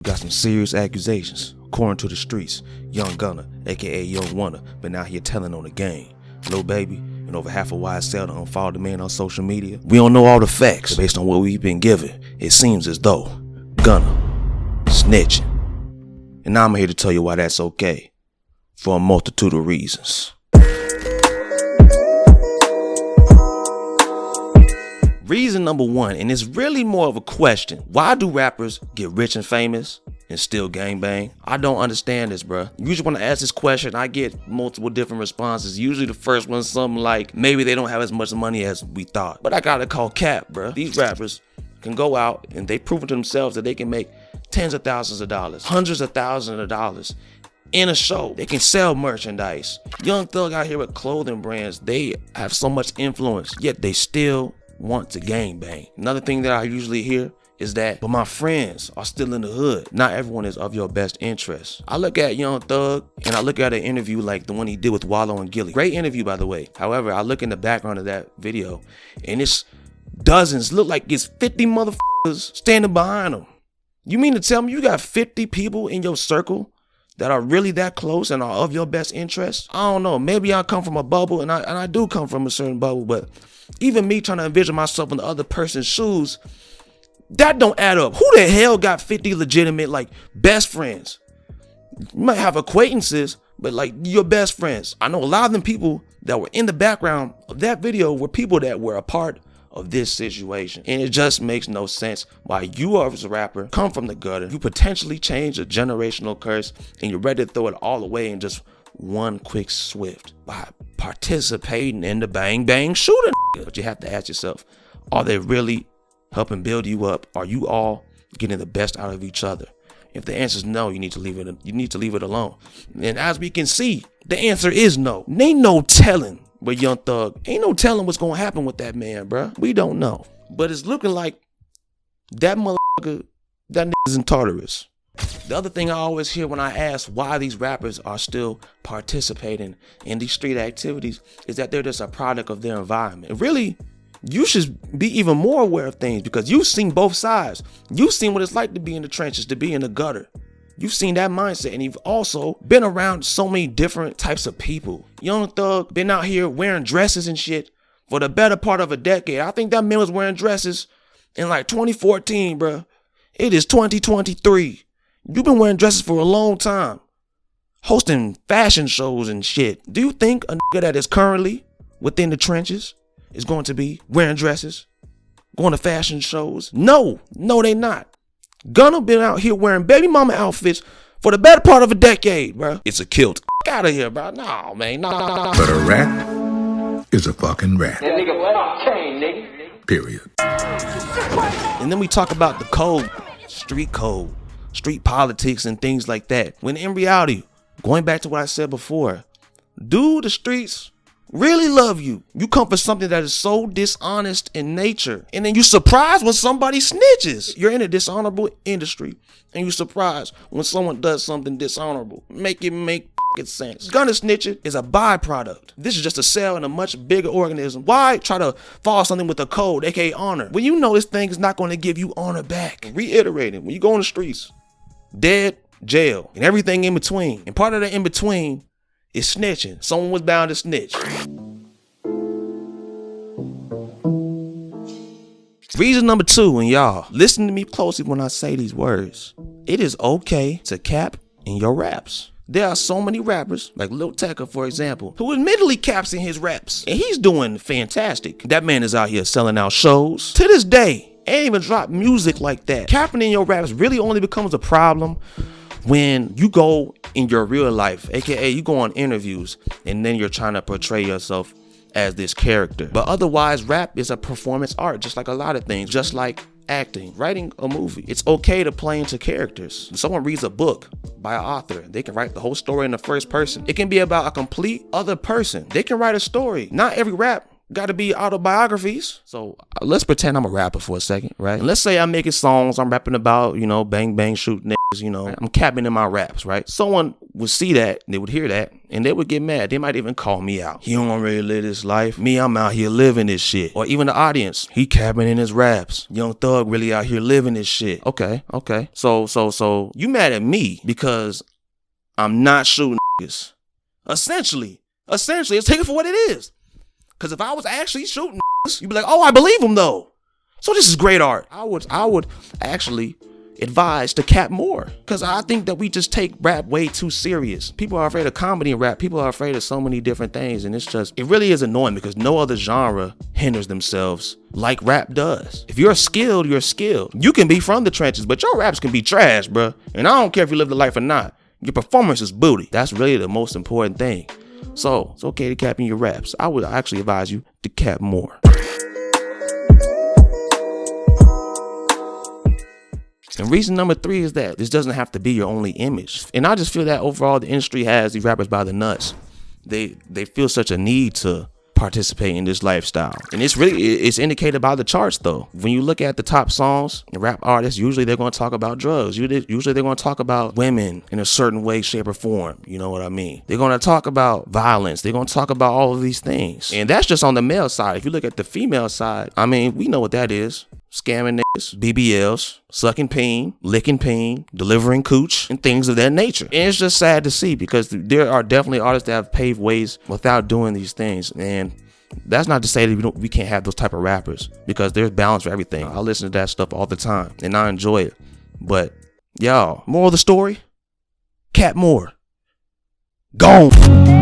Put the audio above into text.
Got some serious accusations. According to the streets, young Gunna, aka Young Wonder, been out here telling on the game. Lil Baby, and over half of YSL to unfollow the man on social media. We don't know all the facts, but based on what we've been given, it seems as though Gunna snitching. And now I'm here to tell you why that's okay, for a multitude of reasons. Reason number one, and it's really more of a question. Why do rappers get rich and famous and still gangbang? I don't understand this, bruh. Usually when I ask this question, I get multiple different responses. Usually the first one's something like, maybe they don't have as much money as we thought. But I gotta call cap, bruh. These rappers can go out and they've proven to themselves that they can make tens of thousands of dollars, hundreds of thousands of dollars in a show. They can sell merchandise. Young Thug out here with clothing brands, they have so much influence, yet they still want to gangbang. Another thing that I usually hear is that, but my friends are still in the hood. Not everyone is of your best interest. I look at Young Thug and I look at an interview like the one he did with Wallow and Gilly. Great interview, by the way. However, I look in the background of that video and it's dozens, look like it's 50 motherfuckers standing behind him. You mean to tell me you got 50 people in your circle that are really that close and are of your best interest? I don't know. Maybe I come from a bubble, and I do come from a certain bubble, but even me trying to envision myself in the other person's shoes, that don't add up. Who the hell got 50 legitimate, like, best friends? You might have acquaintances, but like your best friends. I know a lot of them people that were in the background of that video were people that were a part of this situation. And it just makes no sense why you as a rapper come from the gutter, you potentially change a generational curse, and you're ready to throw it all away in just one quick swift by participating in the bang bang shooting. But you have to ask yourself, are they really helping build you up? Are you all getting the best out of each other? If the answer is no, you need to leave it alone. And as we can see, the answer is no. Ain't no telling with Young Thug. Ain't no telling what's gonna happen with that man, bruh. We don't know. But it's looking like that motherfucker, that nigga's in Tartarus. The other thing I always hear when I ask why these rappers are still participating in these street activities is that they're just a product of their environment. And really, you should be even more aware of things because you've seen both sides. You've seen what it's like to be in the trenches, to be in the gutter. You've seen that mindset, and you've also been around so many different types of people. Young Thug been out here wearing dresses and shit for the better part of a decade. I think that man was wearing dresses in like 2014, bruh. It is 2023. You've been wearing dresses for a long time, hosting fashion shows and shit. Do you think a nigga that is currently within the trenches is going to be wearing dresses, going to fashion shows? No, they not. Gunna been out here wearing baby mama outfits for the better part of a decade, bro. It's a kilt. Get out of here, bro. No, man. No. But a rat is a fucking rat. That nigga went chain, nigga. Period. And then we talk about the code, street politics and things like that. When in reality, going back to what I said before, do the streets really love you? You come for something that is so dishonest in nature, and then you surprised when somebody snitches. You're in a dishonorable industry, and you surprised when someone does something dishonorable. Make sense. Gunna snitching is a byproduct. This is just a cell in a much bigger organism. Why try to follow something with a code, aka honor, when you know this thing is not going to give you honor back? Reiterating, when you go on the streets, dead, jail, and everything in between. And part of that in between is snitching. Someone was bound to snitch. Reason number two, and y'all, listen to me closely when I say these words. It is okay to cap in your raps. There are so many rappers, like Lil Tecca, for example, who admittedly caps in his raps, and he's doing fantastic. That man is out here selling out shows. To this day, ain't even dropped music like that. Capping in your raps really only becomes a problem when you go in your real life, aka you go on interviews and then you're trying to portray yourself as this character. But otherwise, rap is a performance art, just like a lot of things, just like acting, writing a movie. It's okay to play into characters. When someone reads a book by an author, they can write the whole story in the first person. It can be about a complete other person. They can write a story. Not every rap got to be autobiographies. So let's pretend I'm a rapper for a second, right? And let's say I'm making songs, I'm rapping about, bang, bang, shoot, you know, I'm capping in my raps, right? Someone would see that, they would hear that, and they would get mad. They might even call me out. He don't really live this life. Me, I'm out here living this shit. Or even the audience, he capping in his raps. Young Thug really out here living this shit. Okay. So you mad at me because I'm not shooting niggas. Essentially, let's take it for what it is. Because if I was actually shooting niggas, you'd be like, oh, I believe him though. So this is great art. I would actually advise to cap more, because I think that we just take rap way too serious. People are afraid of comedy and rap. People are afraid of so many different things, and it really is annoying because no other genre hinders themselves like rap does. If you're skilled, you're skilled. You can be from the trenches, but your raps can be trash, bruh. And I don't care if you live the life or not. Your performance is booty. That's really the most important thing. So it's okay to cap in your raps. I would actually advise you to cap more. And reason number 3 is that this doesn't have to be your only image. And I just feel that overall the industry has these rappers by the nuts. They feel such a need to participate in this lifestyle. And it's indicated by the charts though. When you look at the top songs, rap artists, usually they're going to talk about drugs. Usually they're going to talk about women in a certain way, shape, or form. You know what I mean? They're going to talk about violence. They're going to talk about all of these things. And that's just on the male side. If you look at the female side, I mean, we know what that is. Scamming niggas, BBLs, sucking peen, licking peen, delivering cooch, and things of that nature. And it's just sad to see because there are definitely artists that have paved ways without doing these things. And that's not to say that we can't have those type of rappers, because there's balance for everything. I listen to that stuff all the time and I enjoy it. But y'all, moral of the story, cap more. Gone.